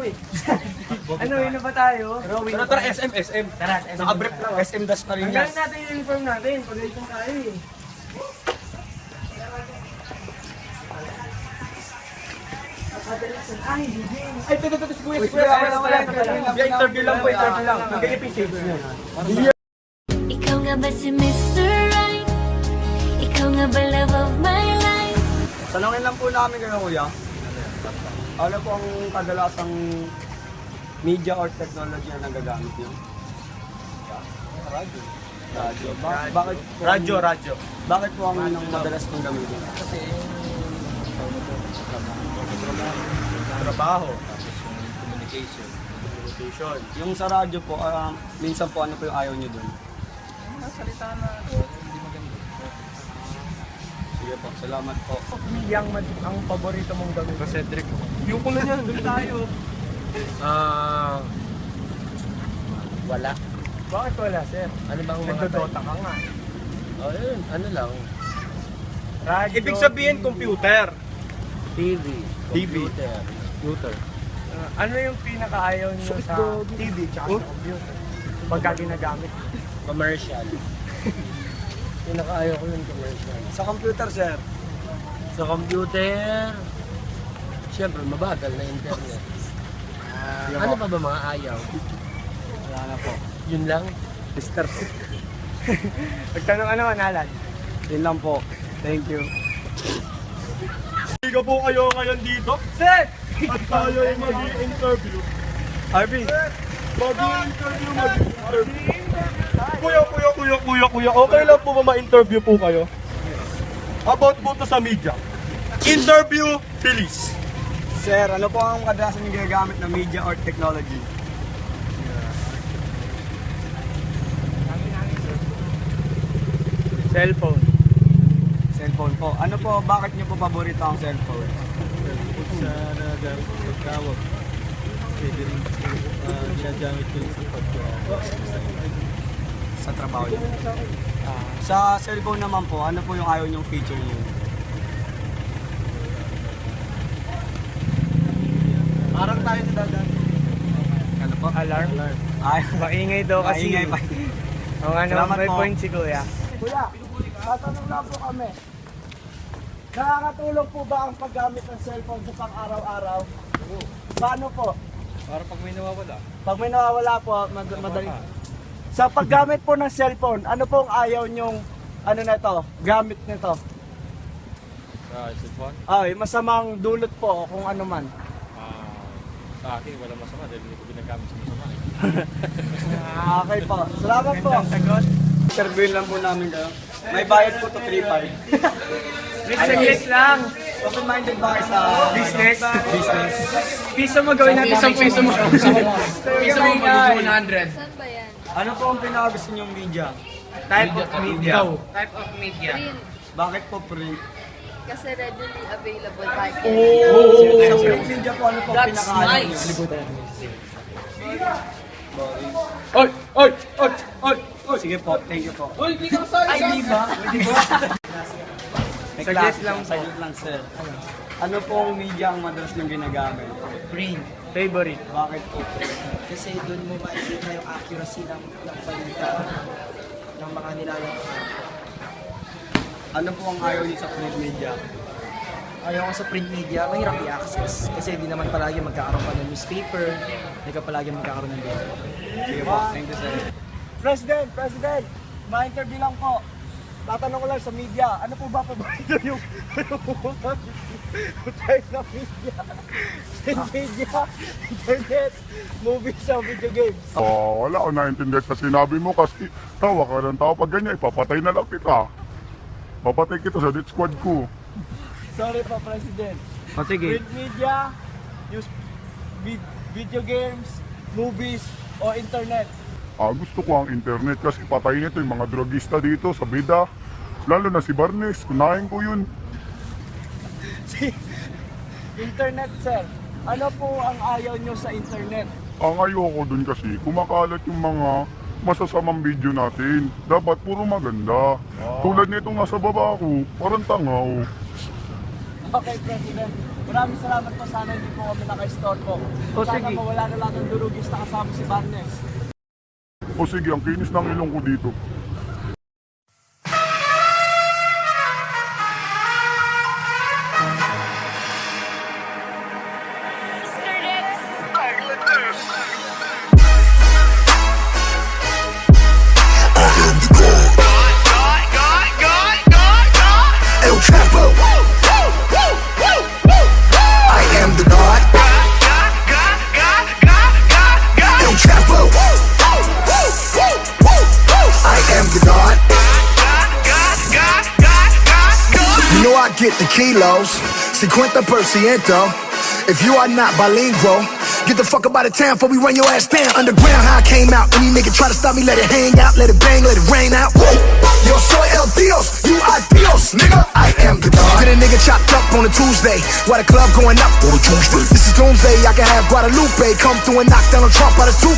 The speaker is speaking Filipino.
eh. Ano, yun na ba tayo? Tara, SM. Tara, Nakabrief lang, SM das na rin ang yan. galing natin yung uniform natin. Pag-alitan tayo eh. Ay, hindi. Ay, ito, si Kuya. Yeah, interview lang po, interview lang. Ganyan yung picture niya. Ikaw nga ba si Mr. Right? Ikaw nga ba love of my life? Tanongin lang po namin kayo, Kuya. Ano po ang kadalasang media or technology na nagagamit niyo? Radyo. Bakit po? Radyo. Bakit po ang madalas pong gamitin? Kasi trabaho. Tapos yung communication. Yung sa radyo po, minsan po ano po yung ayaw niyo doon? Salita na hindi maganda. Sige po, salamat po. Ang paborito mong gawin. Cedric. Yung kulo niya, doon tayo. Wala. Bakit wala, sir? Ano bang mga Nagdodota ka nga. Oh, yun. Ano lang? Radyo. Ibig sabihin, computer. TV. TV. Computer. Ano yung pinakaayaw nyo sa TV tsaka sa computer? Pagka ginagamit. Commercial. Pinakaayaw ko yung commercial. Sa computer, sir. Sa computer, siyempre mabagal na internet. Ano pa ba mga ayaw? Wala na po. Yun lang? Mister. Pagtanong ano, Alan? Yun lang po. Thank you. Hindi po kayo ngayon dito? Sir! At tayo ay mag-i-interview. Harvey! Mag-i-interview. Kuya. Okay lang po ba ma-interview po kayo? About po to sa media. Interview, please. Sir, ano po ang kadalasan yung ginagamit na media or technology? Cellphone. Cellphone po. Ano po, bakit niyo po paborito ang cellphone? Sa pagtawag. Pwede rin ginagamit ko sa Sa trabaho niyo. Sa cellphone naman po, ano po yung ayaw niyong feature niyo? Parang tayo sa dadan. Ano po? Alarm. Ay, Maingay daw kasi. maingay pa. Oo nga naman, Salamat may po. point si Kuya. Kuya, tatanong lang po kami. Nakakatulong po ba ang paggamit ng cellphone sa pang-araw-araw? Paano po? Para pag may nawawala. Pag may nawawala po, madali. Sa paggamit po ng cellphone, ano pong ayaw nyong ano na to, gamit nito? Sa cellphone? Ay, masamang dulot po kung ano man. Sa akin, walang masama dahil hindi ko ginagamit sa masama. Okay po. Salamat po. Sagot. Interviewin lang po namin kayo. May bayad po to 3-5. Saglit lang. Open-minded ba kayo sa Business. business? Piso mo gawin natin. Piso mo. Piso mo mag 100. Saan ba yan? Ano po ang pinakagusto niyong media? Type of media. Type of media. Print. Bakit po print? Kasi readily available by Sa print media po, ano po ang pinakaayaw niyo? Sige po, thank you po. Ay, di ba? Saglit lang, sir. Ano pong media ang madalas niyong ginagamit? Print. Favorite. Bakit po? Kasi doon mo makikita yung accuracy ng balita ng mga nilalakad. Ano po ang ayaw niyo sa print media? Ayaw ko sa print media, mahirap i-access. Kasi di naman palagi magkakaroon ka ng newspaper, hindi ka palagi magkakaroon ng data. Sige po, thank you, sir. President, ma-interview lang po. Tatanong ko lang sa media, ano po ba paborito yung type ng media? Media, internet, movies, o video games. Wala ko naintindihan sa sinabi mo kasi tawa ka ng tao pag ganyan, ipapatay na lang kita. Papatay kita sa death squad ko. Sorry po, President. Sige. Print media, video games, movies, o internet. Gusto ko ang internet kasi patay nito yung mga drogista dito sa bida. Lalo na si Barnes, kunain ko yun. Internet, sir. Ano po ang ayaw nyo sa internet? Ang ayoko dun kasi kumakalat yung mga masasamang video natin. Dapat puro maganda. Tulad nito nga sa baba ko, parang tangaw. Okay, President. Maraming salamat po. Sana hindi po kami naka-store po. O, Sana sige. mawala na lahat ng durugis na kasama si Barnes. O sige, ang kinis ng ilong ko dito. El Chapo. I am the God. El Chapo. I am the God. You know I get the kilos, 50%. If you are not bilingual, get the fuck up out of town before we run your ass down. Underground, how I came out. Any nigga try to stop me, let it hang out, let it bang, let it rain out. Yo soy el Dios, you are Dios, nigga. I am the God. Get a nigga chopped up on a Tuesday, while the club going up on a Tuesday. This is Doomsday, I can have Guadalupe come through and knock down a Trump out of 2.